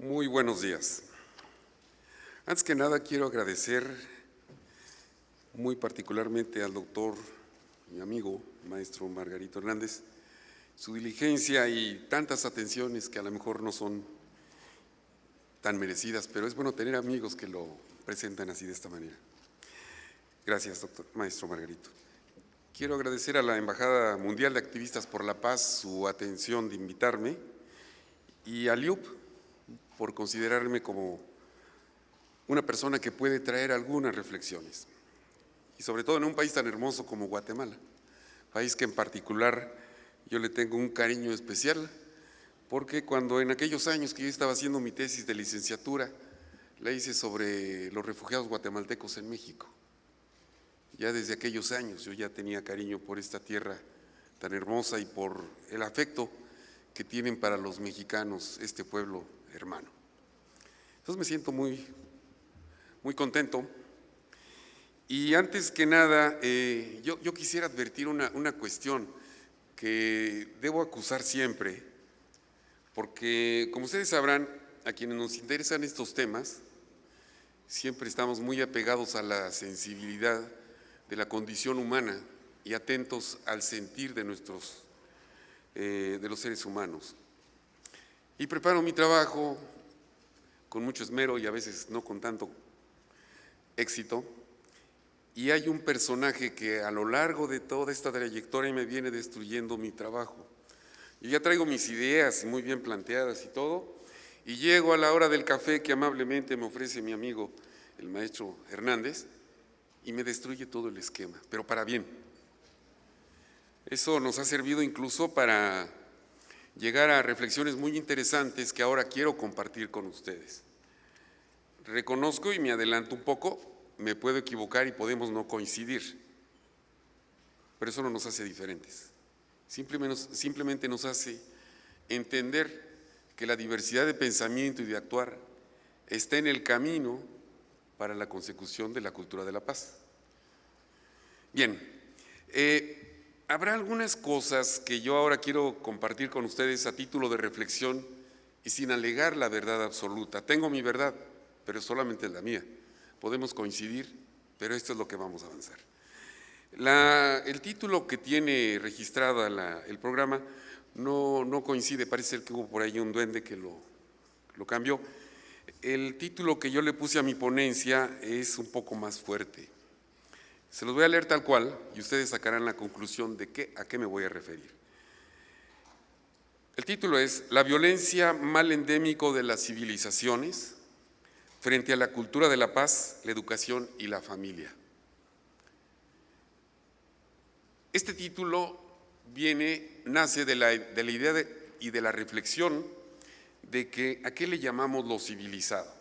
Muy buenos días. Antes que nada quiero agradecer muy particularmente al doctor, mi amigo, maestro Margarito Hernández, su diligencia y tantas atenciones que a lo mejor no son tan merecidas, pero es bueno tener amigos que lo presentan así de esta manera. Gracias, doctor, maestro Margarito. Quiero agradecer a la Embajada Mundial de Activistas por la Paz su atención de invitarme y a LIUP por considerarme como una persona que puede traer algunas reflexiones. Y sobre todo en un país tan hermoso como Guatemala, país que en particular yo le tengo un cariño especial, porque cuando en aquellos años que yo estaba haciendo mi tesis de licenciatura, la hice sobre los refugiados guatemaltecos en México. Ya desde aquellos años yo ya tenía cariño por esta tierra tan hermosa y por el afecto que tienen para los mexicanos este pueblo hermano. Entonces me siento muy contento. Y antes que nada, yo quisiera advertir una cuestión que debo acusar siempre, porque como ustedes sabrán, a quienes nos interesan estos temas, siempre estamos muy apegados a la sensibilidad de la condición humana y atentos al sentir de los seres humanos. Y preparo mi trabajo con mucho esmero y a veces no con tanto éxito, y hay un personaje que a lo largo de toda esta trayectoria me viene destruyendo mi trabajo. Yo ya traigo mis ideas muy bien planteadas y todo, y llego a la hora del café que amablemente me ofrece mi amigo, el maestro Hernández, y me destruye todo el esquema, pero para bien. Eso nos ha servido incluso para llegar a reflexiones muy interesantes que ahora quiero compartir con ustedes. Reconozco y me adelanto un poco, me puedo equivocar y podemos no coincidir, pero eso no nos hace diferentes. Simplemente nos hace entender que la diversidad de pensamiento y de actuar está en el camino para la consecución de la cultura de la paz. Bien, habrá algunas cosas que yo ahora quiero compartir con ustedes a título de reflexión y sin alegar la verdad absoluta. Tengo mi verdad, pero solamente es la mía. Podemos coincidir, pero esto es lo que vamos a avanzar. El título que tiene registrado el programa no coincide, parece ser que hubo por ahí un duende que lo cambió. El título que yo le puse a mi ponencia es un poco más fuerte. Se los voy a leer tal cual y ustedes sacarán la conclusión de a qué me voy a referir. El título es La violencia, mal endémico de las civilizaciones frente a la cultura de la paz, la educación y la familia. Este título nace de la idea y de la reflexión de que ¿a qué le llamamos lo civilizado?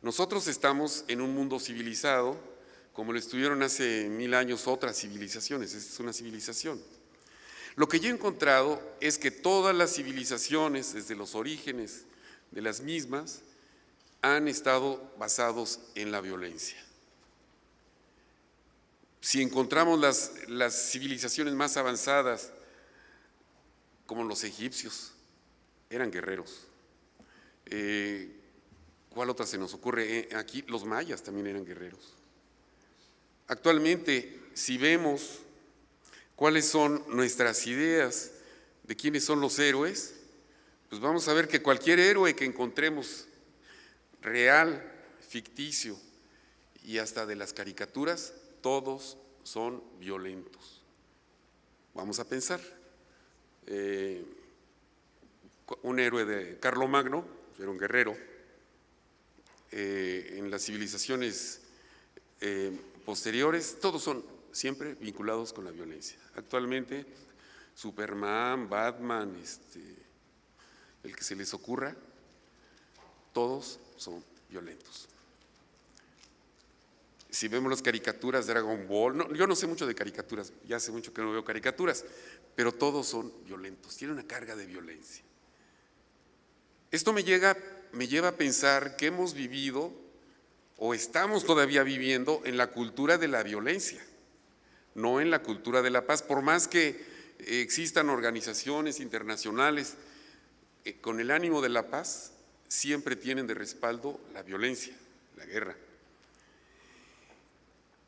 Nosotros estamos en un mundo civilizado, como lo estuvieron hace 1000 años otras civilizaciones. Esta es una civilización. Lo que yo he encontrado es que todas las civilizaciones, desde los orígenes de las mismas, han estado basados en la violencia. Si encontramos las civilizaciones más avanzadas, como los egipcios, eran guerreros. ¿Cuál otra se nos ocurre? Aquí los mayas también eran guerreros. Actualmente, si vemos cuáles son nuestras ideas de quiénes son los héroes, pues vamos a ver que cualquier héroe que encontremos, real, ficticio y hasta de las caricaturas, todos son violentos. Vamos a pensar, un héroe de Carlomagno, era un guerrero, en las civilizaciones posteriores, todos son siempre vinculados con la violencia. Actualmente, Superman, Batman, el que se les ocurra, todos son violentos. Si vemos las caricaturas de Dragon Ball, yo no sé mucho de caricaturas, ya hace mucho que no veo caricaturas, pero todos son violentos, tienen una carga de violencia. Esto me lleva a pensar que hemos vivido o estamos todavía viviendo en la cultura de la violencia, no en la cultura de la paz, por más que existan organizaciones internacionales con el ánimo de la paz, siempre tienen de respaldo la violencia, la guerra.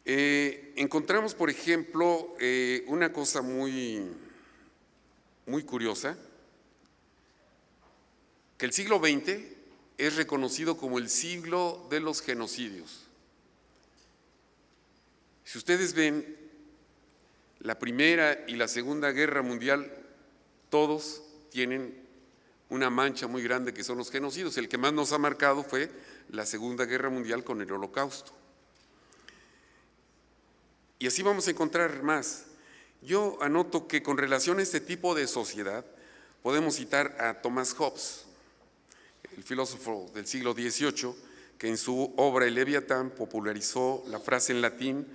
Encontramos, por ejemplo, una cosa muy curiosa, que el siglo XX es reconocido como el siglo de los genocidios. Si ustedes ven, la Primera y la Segunda Guerra Mundial, todos tienen una mancha muy grande que son los genocidios. El que más nos ha marcado fue la Segunda Guerra Mundial con el Holocausto. Y así vamos a encontrar más. Yo anoto que con relación a este tipo de sociedad podemos citar a Thomas Hobbes, el filósofo del siglo XVIII, que en su obra El Leviatán popularizó la frase en latín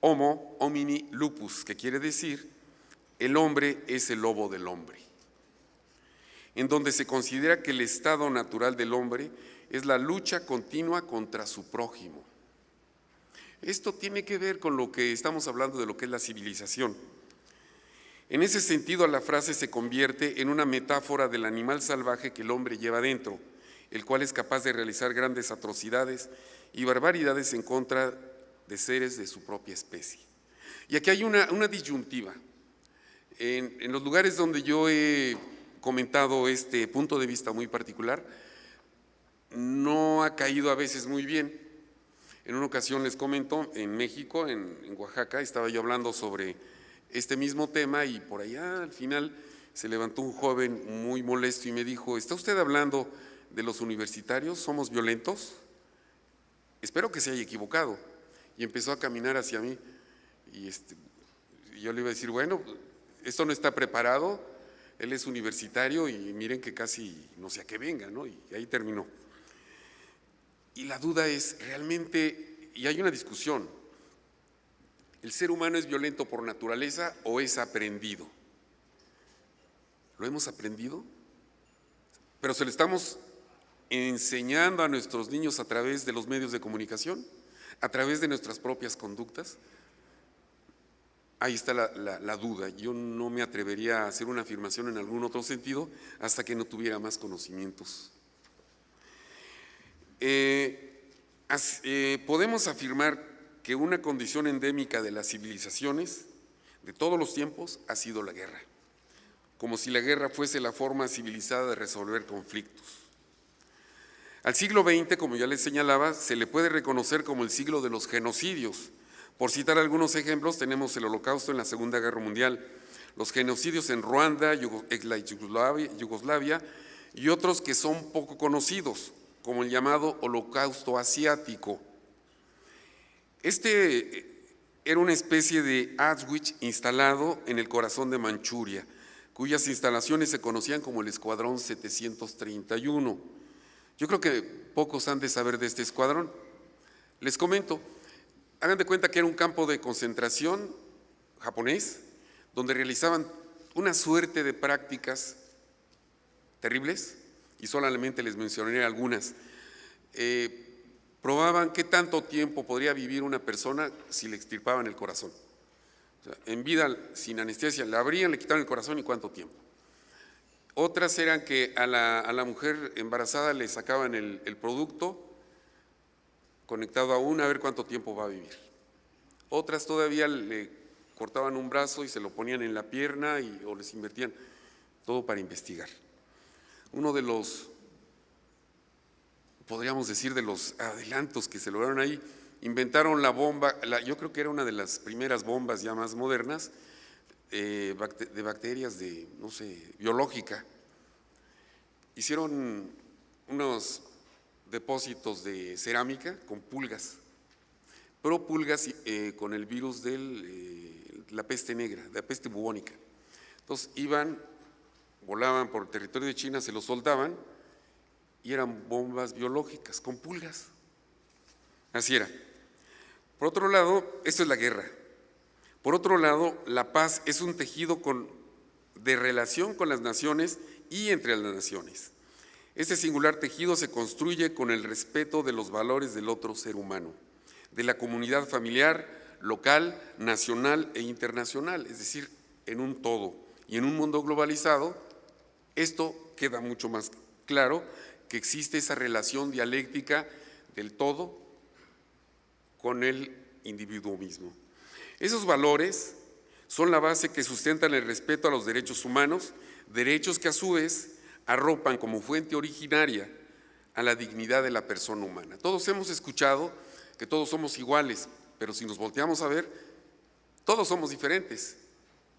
Homo homini lupus, que quiere decir el hombre es el lobo del hombre, en donde se considera que el estado natural del hombre es la lucha continua contra su prójimo. Esto tiene que ver con lo que estamos hablando de lo que es la civilización. En ese sentido, la frase se convierte en una metáfora del animal salvaje que el hombre lleva dentro, el cual es capaz de realizar grandes atrocidades y barbaridades en contra de seres de su propia especie. Y aquí hay una disyuntiva. En los lugares donde yo he comentado este punto de vista muy particular, no ha caído a veces muy bien. En una ocasión les comento, en México, en Oaxaca, estaba yo hablando sobre este mismo tema y por allá al final se levantó un joven muy molesto y me dijo: ¿está usted hablando de los universitarios? ¿Somos violentos? Espero que se haya equivocado. Y empezó a caminar hacia mí y yo le iba a decir, bueno, esto no está preparado, él es universitario y miren que casi no sé a qué venga, ¿no? Y ahí terminó. Y la duda es realmente, y hay una discusión, ¿el ser humano es violento por naturaleza o es aprendido? ¿Lo hemos aprendido? ¿Pero se lo estamos enseñando a nuestros niños a través de los medios de comunicación? ¿A través de nuestras propias conductas? Ahí está la duda. Yo no me atrevería a hacer una afirmación en algún otro sentido hasta que no tuviera más conocimientos. Podemos afirmar que una condición endémica de las civilizaciones de todos los tiempos ha sido la guerra, como si la guerra fuese la forma civilizada de resolver conflictos. Al siglo XX, como ya les señalaba, se le puede reconocer como el siglo de los genocidios. Por citar algunos ejemplos, tenemos el Holocausto en la Segunda Guerra Mundial, los genocidios en Ruanda, Yugoslavia y otros que son poco conocidos, como el llamado Holocausto Asiático. Era una especie de Auschwitz instalado en el corazón de Manchuria, cuyas instalaciones se conocían como el Escuadrón 731. Yo creo que pocos han de saber de este escuadrón. Les comento, hagan de cuenta que era un campo de concentración japonés, donde realizaban una suerte de prácticas terribles, y solamente les mencionaré algunas. Probaban qué tanto tiempo podría vivir una persona si le extirpaban el corazón. O sea, en vida, sin anestesia, la abrían, le quitaban el corazón y cuánto tiempo. Otras eran que a la mujer embarazada le sacaban el producto conectado a ver cuánto tiempo va a vivir. Otras todavía le cortaban un brazo y se lo ponían en la pierna o les invertían, todo para investigar. Uno de los, podríamos decir, de los adelantos que se lograron ahí, inventaron la bomba, yo creo que era una de las primeras bombas ya más modernas, de bacterias no sé, biológica. Hicieron unos depósitos de cerámica con pulgas, pero pulgas con el virus de la peste negra, de la peste bubónica. Entonces volaban por el territorio de China, se los soldaban y eran bombas biológicas con pulgas. Así era. Por otro lado, esto es la guerra. Por otro lado, la paz es un tejido de relación con las naciones y entre las naciones. Este singular tejido se construye con el respeto de los valores del otro ser humano, de la comunidad familiar, local, nacional e internacional, es decir, en un todo. Y en un mundo globalizado, esto queda mucho más claro que existe esa relación dialéctica del todo con el individuo mismo. Esos valores son la base que sustentan el respeto a los derechos humanos, derechos que a su vez arropan como fuente originaria a la dignidad de la persona humana. Todos hemos escuchado que todos somos iguales, pero si nos volteamos a ver, todos somos diferentes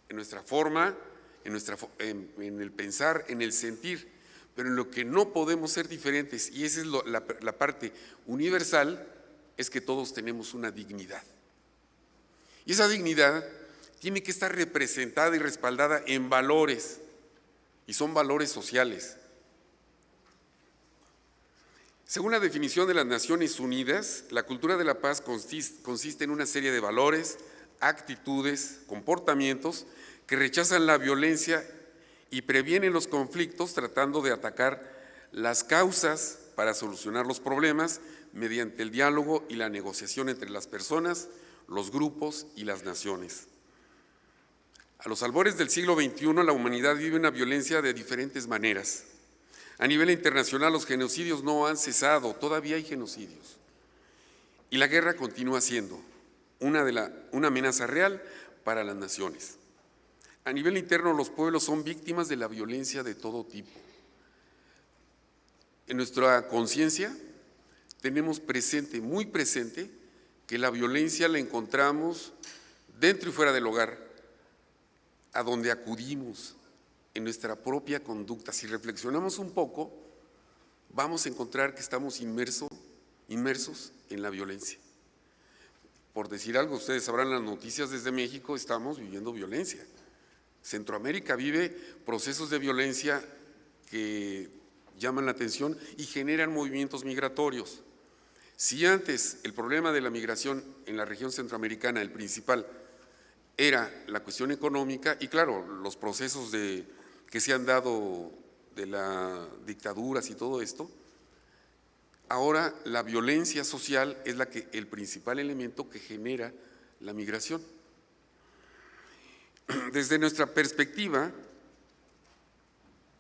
en nuestra forma, en el pensar, en el sentir, pero en lo que no podemos ser diferentes, y esa es la parte universal, es que todos tenemos una dignidad. Y esa dignidad tiene que estar representada y respaldada en valores, y son valores sociales. Según la definición de las Naciones Unidas, la cultura de la paz consiste en una serie de valores, actitudes, comportamientos que rechazan la violencia y previenen los conflictos tratando de atacar las causas para solucionar los problemas mediante el diálogo y la negociación entre las personas, los grupos y las naciones. A los albores del siglo XXI, la humanidad vive una violencia de diferentes maneras. A nivel internacional, los genocidios no han cesado, todavía hay genocidios. Y la guerra continúa siendo una amenaza real para las naciones. A nivel interno, los pueblos son víctimas de la violencia de todo tipo. En nuestra conciencia tenemos presente, muy presente, que la violencia la encontramos dentro y fuera del hogar, a donde acudimos en nuestra propia conducta. Si reflexionamos un poco, vamos a encontrar que estamos inmersos en la violencia. Por decir algo, ustedes sabrán las noticias desde México, estamos viviendo violencia. Centroamérica vive procesos de violencia que llaman la atención y generan movimientos migratorios. Si antes el problema de la migración en la región centroamericana, el principal, era la cuestión económica, y claro, los procesos que se han dado de las dictaduras y todo esto, ahora la violencia social es el principal elemento que genera la migración. Desde nuestra perspectiva,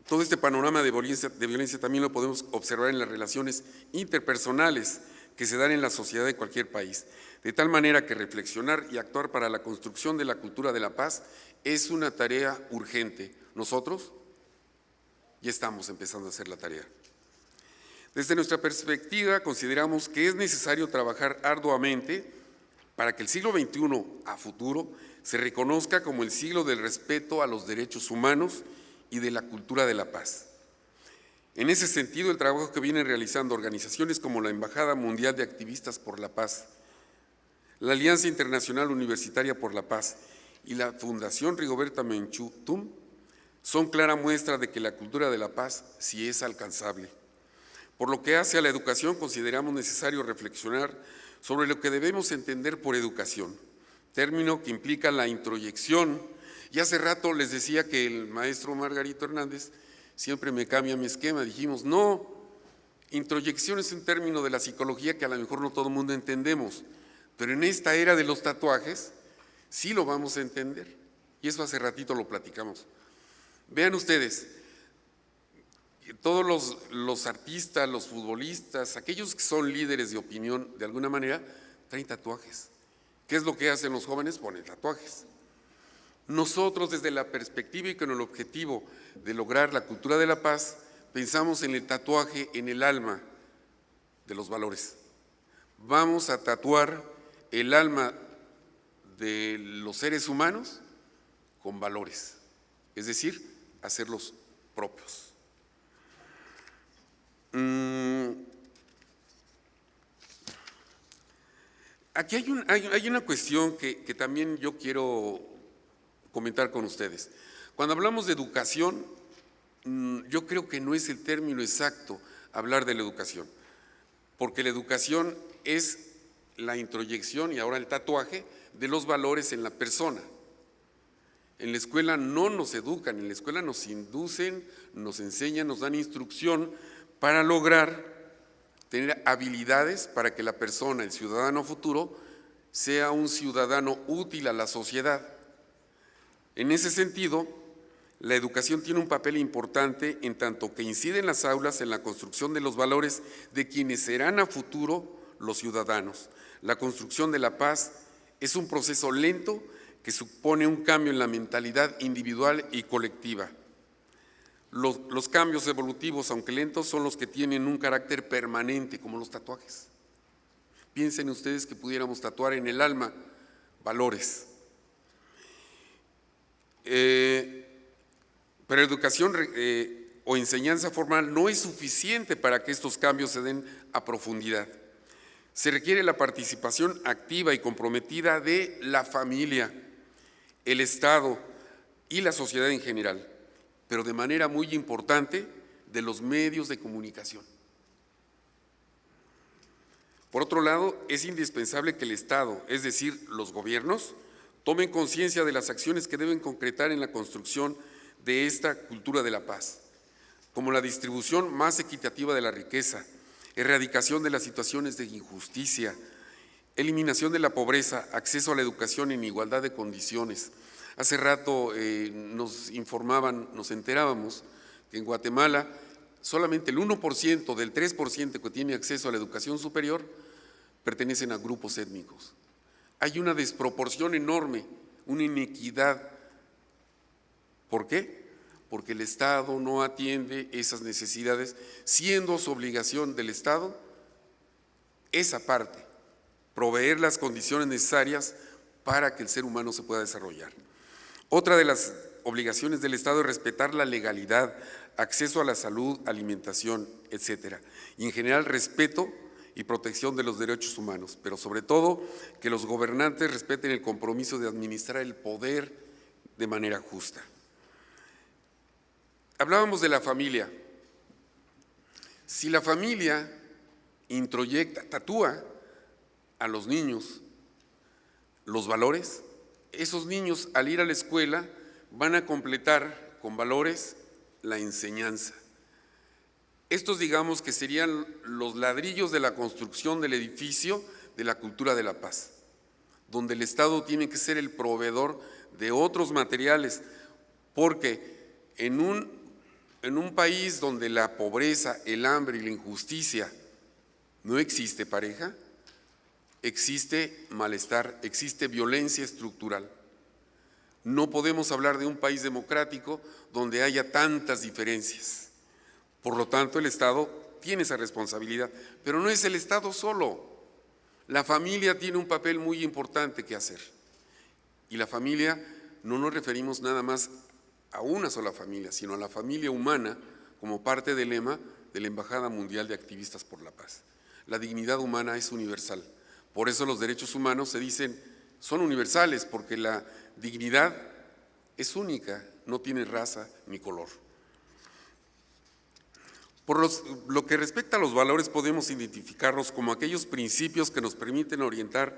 todo este panorama de violencia también lo podemos observar en las relaciones interpersonales que se dan en la sociedad de cualquier país, de tal manera que reflexionar y actuar para la construcción de la cultura de la paz es una tarea urgente. Nosotros ya estamos empezando a hacer la tarea. Desde nuestra perspectiva, consideramos que es necesario trabajar arduamente para que el siglo XXI a futuro se reconozca como el siglo del respeto a los derechos humanos y de la cultura de la paz. En ese sentido, el trabajo que vienen realizando organizaciones como la Embajada Mundial de Activistas por la Paz, la Alianza Internacional Universitaria por la Paz y la Fundación Rigoberta Menchú Tum son clara muestra de que la cultura de la paz sí es alcanzable. Por lo que hace a la educación, consideramos necesario reflexionar sobre lo que debemos entender por educación, término que implica la introyección. Y hace rato les decía que el maestro Margarito Hernández siempre me cambia mi esquema. Dijimos, no, introyección es un término de la psicología que a lo mejor no todo el mundo entendemos, pero en esta era de los tatuajes sí lo vamos a entender. Y eso hace ratito lo platicamos. Vean ustedes, todos los artistas, los futbolistas, aquellos que son líderes de opinión, de alguna manera, traen tatuajes. ¿Qué es lo que hacen los jóvenes? Ponen tatuajes. Nosotros, desde la perspectiva y con el objetivo de lograr la cultura de la paz, pensamos en el tatuaje en el alma de los valores. Vamos a tatuar el alma de los seres humanos con valores, es decir, hacerlos propios. Aquí hay una cuestión que también yo quiero comentar con ustedes. Cuando hablamos de educación, yo creo que no es el término exacto hablar de la educación, porque la educación es la introyección y ahora el tatuaje de los valores en la persona. En la escuela no nos educan, en la escuela nos inducen, nos enseñan, nos dan instrucción para lograr tener habilidades para que la persona, el ciudadano futuro, sea un ciudadano útil a la sociedad. En ese sentido, La educación tiene un papel importante en tanto que incide en las aulas en la construcción de los valores de quienes serán a futuro los ciudadanos. La construcción de la paz es un proceso lento que supone un cambio en la mentalidad individual y colectiva. Los cambios evolutivos, aunque lentos, son los que tienen un carácter permanente, como los tatuajes. Piensen ustedes que pudiéramos tatuar en el alma valores. Pero educación o enseñanza formal no es suficiente para que estos cambios se den a profundidad. Se requiere la participación activa y comprometida de la familia, el Estado y la sociedad en general, pero de manera muy importante de los medios de comunicación. Por otro lado, es indispensable que el Estado, es decir, los gobiernos, tomen conciencia de las acciones que deben concretar en la construcción de esta cultura de la paz, como la distribución más equitativa de la riqueza, erradicación de las situaciones de injusticia, eliminación de la pobreza, acceso a la educación en igualdad de condiciones. Hace rato nos enterábamos que en Guatemala solamente el 1% del 3% que tiene acceso a la educación superior pertenecen a grupos étnicos. Hay una desproporción enorme, una inequidad. ¿Por qué? Porque el Estado no atiende esas necesidades, siendo su obligación del Estado esa parte, proveer las condiciones necesarias para que el ser humano se pueda desarrollar. Otra de las obligaciones del Estado es respetar la legalidad, acceso a la salud, alimentación, etcétera, y en general respeto y protección de los derechos humanos, pero sobre todo que los gobernantes respeten el compromiso de administrar el poder de manera justa. Hablábamos de la familia. Si la familia introyecta, tatúa a los niños los valores, esos niños al ir a la escuela van a completar con valores la enseñanza. Estos digamos que serían los ladrillos de la construcción del edificio de la cultura de la paz, donde el Estado tiene que ser el proveedor de otros materiales, porque en un país donde la pobreza, el hambre y la injusticia no existe pareja, existe malestar, existe violencia estructural. No podemos hablar de un país democrático donde haya tantas diferencias. Por lo tanto, el Estado tiene esa responsabilidad, pero no es el Estado solo. La familia tiene un papel muy importante que hacer. Y la familia, no nos referimos nada más a una sola familia, sino a la familia humana como parte del lema de la Embajada Mundial de Activistas por la Paz. La dignidad humana es universal. Por eso los derechos humanos se dicen, son universales, porque la dignidad es única, no tiene raza ni color. Por lo que respecta a los valores, podemos identificarlos como aquellos principios que nos permiten orientar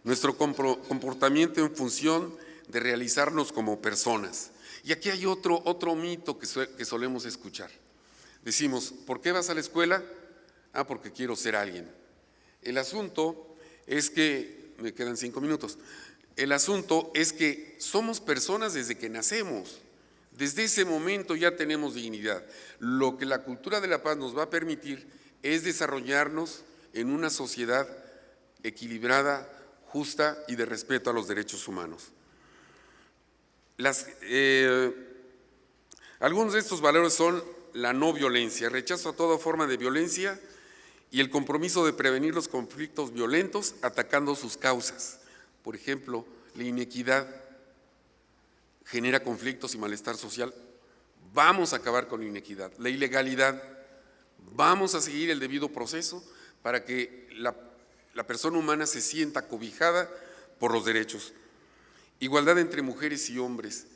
nuestro comportamiento en función de realizarnos como personas. Y aquí hay otro mito que solemos escuchar. Decimos, ¿por qué vas a la escuela? Ah, porque quiero ser alguien. El asunto es que, me quedan 5 minutos, el asunto es que somos personas desde que nacemos. Desde ese momento ya tenemos dignidad. Lo que la cultura de la paz nos va a permitir es desarrollarnos en una sociedad equilibrada, justa y de respeto a los derechos humanos. Algunos de estos valores son la no violencia, rechazo a toda forma de violencia y el compromiso de prevenir los conflictos violentos atacando sus causas. Por ejemplo, la inequidad genera conflictos y malestar social, vamos a acabar con la inequidad. La ilegalidad, vamos a seguir el debido proceso para que la persona humana se sienta cobijada por los derechos. Igualdad entre mujeres y hombres.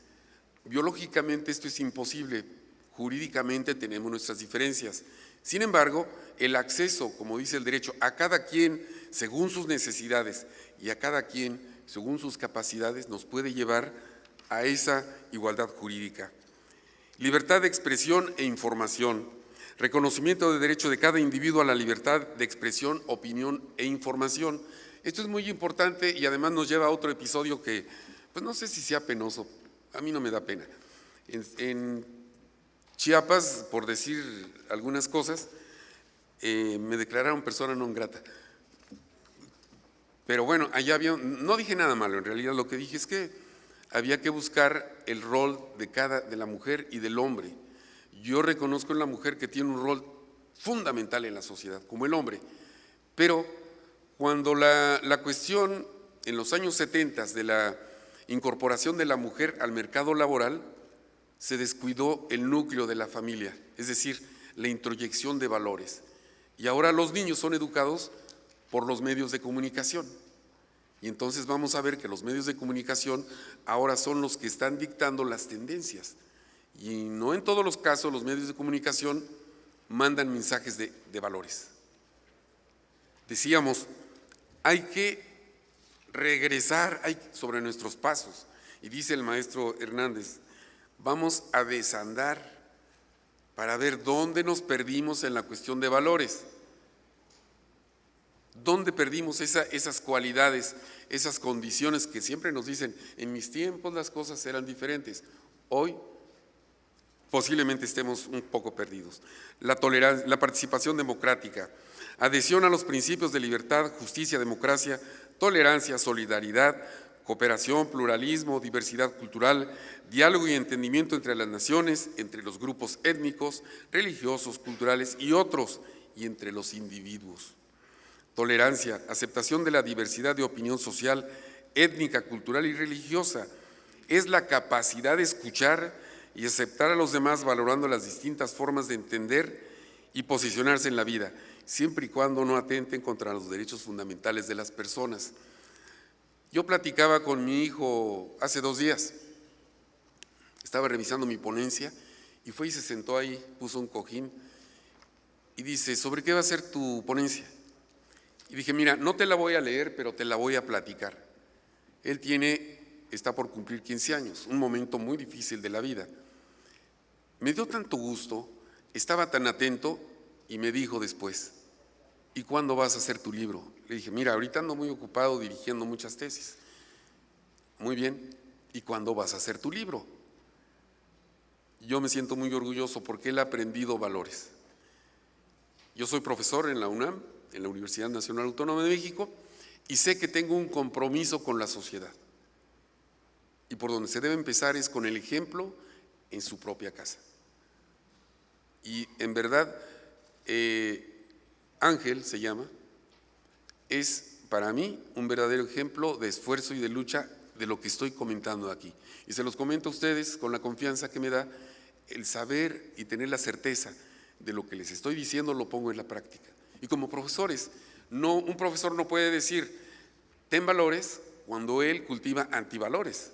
Biológicamente esto es imposible, jurídicamente tenemos nuestras diferencias. Sin embargo, el acceso, como dice el derecho, a cada quien según sus necesidades y a cada quien según sus capacidades nos puede llevar a esa igualdad jurídica. Libertad de expresión e información, reconocimiento del derecho de cada individuo a la libertad de expresión, opinión e información. Esto es muy importante y además nos lleva a otro episodio que, pues no sé si sea penoso, a mí no me da pena. En Chiapas, por decir algunas cosas, me declararon persona non grata. Pero bueno, allá había, no dije nada malo, en realidad lo que dije es que había que buscar el rol de la mujer y del hombre. Yo reconozco en la mujer que tiene un rol fundamental en la sociedad, como el hombre, pero cuando la cuestión en los años 70 de la incorporación de la mujer al mercado laboral, se descuidó el núcleo de la familia, es decir, la introyección de valores. Y ahora los niños son educados por los medios de comunicación. Y entonces vamos a ver que los medios de comunicación ahora son los que están dictando las tendencias. Y no en todos los casos los medios de comunicación mandan mensajes de valores. Decíamos, hay que regresar sobre nuestros pasos. Y dice el maestro Hernández, vamos a desandar para ver dónde nos perdimos en la cuestión de valores. ¿Dónde perdimos esas cualidades, esas condiciones que siempre nos dicen, en mis tiempos las cosas eran diferentes? Hoy posiblemente estemos un poco perdidos. La tolerancia, la participación democrática, adhesión a los principios de libertad, justicia, democracia, tolerancia, solidaridad, cooperación, pluralismo, diversidad cultural, diálogo y entendimiento entre las naciones, entre los grupos étnicos, religiosos, culturales y otros, y entre los individuos. Tolerancia, aceptación de la diversidad de opinión social, étnica, cultural y religiosa, es la capacidad de escuchar y aceptar a los demás valorando las distintas formas de entender y posicionarse en la vida, siempre y cuando no atenten contra los derechos fundamentales de las personas. Yo platicaba con mi hijo hace 2 días, estaba revisando mi ponencia y fue y se sentó ahí, puso un cojín y dice, ¿sobre qué va a ser tu ponencia? Y dije, mira, no te la voy a leer, pero te la voy a platicar. Él está por cumplir 15 años, un momento muy difícil de la vida. Me dio tanto gusto, estaba tan atento y me dijo después, ¿y cuándo vas a hacer tu libro? Le dije, mira, ahorita ando muy ocupado dirigiendo muchas tesis. Muy bien, ¿y cuándo vas a hacer tu libro? Yo me siento muy orgulloso porque él ha aprendido valores. Yo soy profesor en la UNAM, en la Universidad Nacional Autónoma de México, y sé que tengo un compromiso con la sociedad. Y por donde se debe empezar es con el ejemplo en su propia casa. Y en verdad, Ángel se llama, es para mí un verdadero ejemplo de esfuerzo y de lucha de lo que estoy comentando aquí. Y se los comento a ustedes con la confianza que me da el saber y tener la certeza de lo que les estoy diciendo, lo pongo en la práctica. Y como profesores, un profesor no puede decir, ten valores, cuando él cultiva antivalores.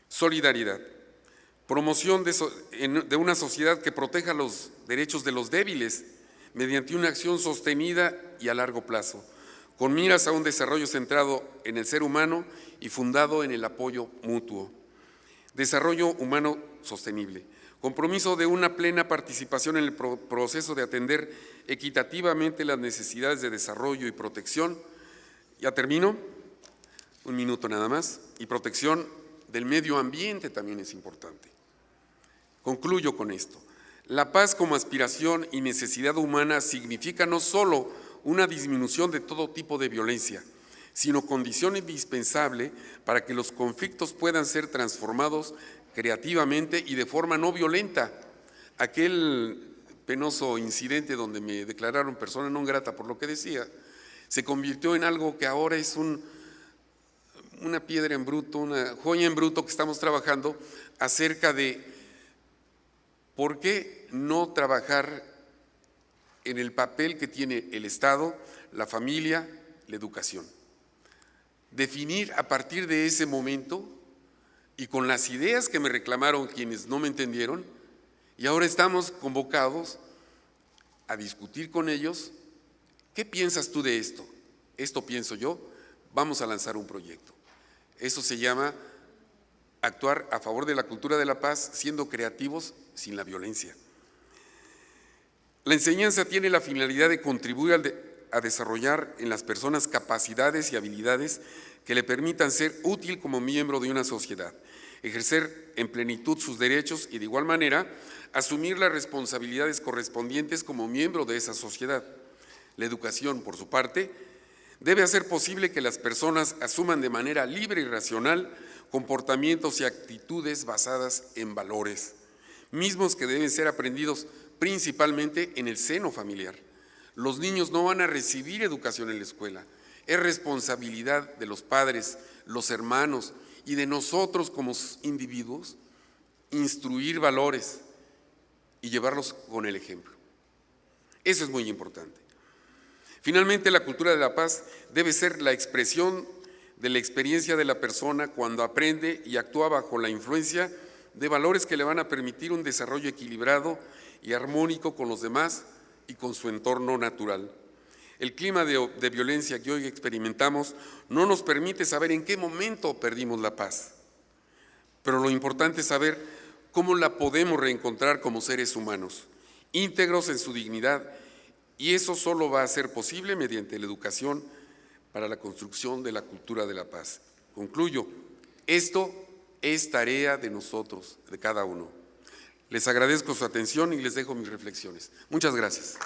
Solidaridad, promoción de una sociedad que proteja los derechos de los débiles mediante una acción sostenida y a largo plazo, con miras a un desarrollo centrado en el ser humano y fundado en el apoyo mutuo. Desarrollo humano sostenible. Compromiso de una plena participación en el proceso de atender equitativamente las necesidades de desarrollo y protección. Ya termino, 1 minuto nada más. Y protección del medio ambiente también es importante. Concluyo con esto. La paz como aspiración y necesidad humana significa no solo una disminución de todo tipo de violencia, sino condición indispensable para que los conflictos puedan ser transformados creativamente y de forma no violenta. Aquel penoso incidente donde me declararon persona non grata por lo que decía, se convirtió en algo que ahora es una piedra en bruto, una joya en bruto que estamos trabajando acerca de por qué no trabajar en el papel que tiene el Estado, la familia, la educación. Definir a partir de ese momento y con las ideas que me reclamaron quienes no me entendieron, y ahora estamos convocados a discutir con ellos, ¿qué piensas tú de esto? Esto pienso yo, vamos a lanzar un proyecto. Eso se llama actuar a favor de la cultura de la paz, siendo creativos sin la violencia. La enseñanza tiene la finalidad de contribuir a desarrollar en las personas capacidades y habilidades que le permitan ser útil como miembro de una sociedad. ejercer en plenitud sus derechos y de igual manera asumir las responsabilidades correspondientes como miembro de esa sociedad. La educación, por su parte, debe hacer posible que las personas asuman de manera libre y racional comportamientos y actitudes basadas en valores, mismos que deben ser aprendidos principalmente en el seno familiar. Los niños no van a recibir educación en la escuela, es responsabilidad de los padres, los hermanos y de nosotros como individuos instruir valores y llevarlos con el ejemplo. Eso es muy importante. Finalmente, la cultura de la paz debe ser la expresión de la experiencia de la persona cuando aprende y actúa bajo la influencia de valores que le van a permitir un desarrollo equilibrado y armónico con los demás y con su entorno natural. El clima de violencia que hoy experimentamos no nos permite saber en qué momento perdimos la paz, pero lo importante es saber cómo la podemos reencontrar como seres humanos, íntegros en su dignidad, y eso solo va a ser posible mediante la educación para la construcción de la cultura de la paz. Concluyo, esto es tarea de nosotros, de cada uno. Les agradezco su atención y les dejo mis reflexiones. Muchas gracias.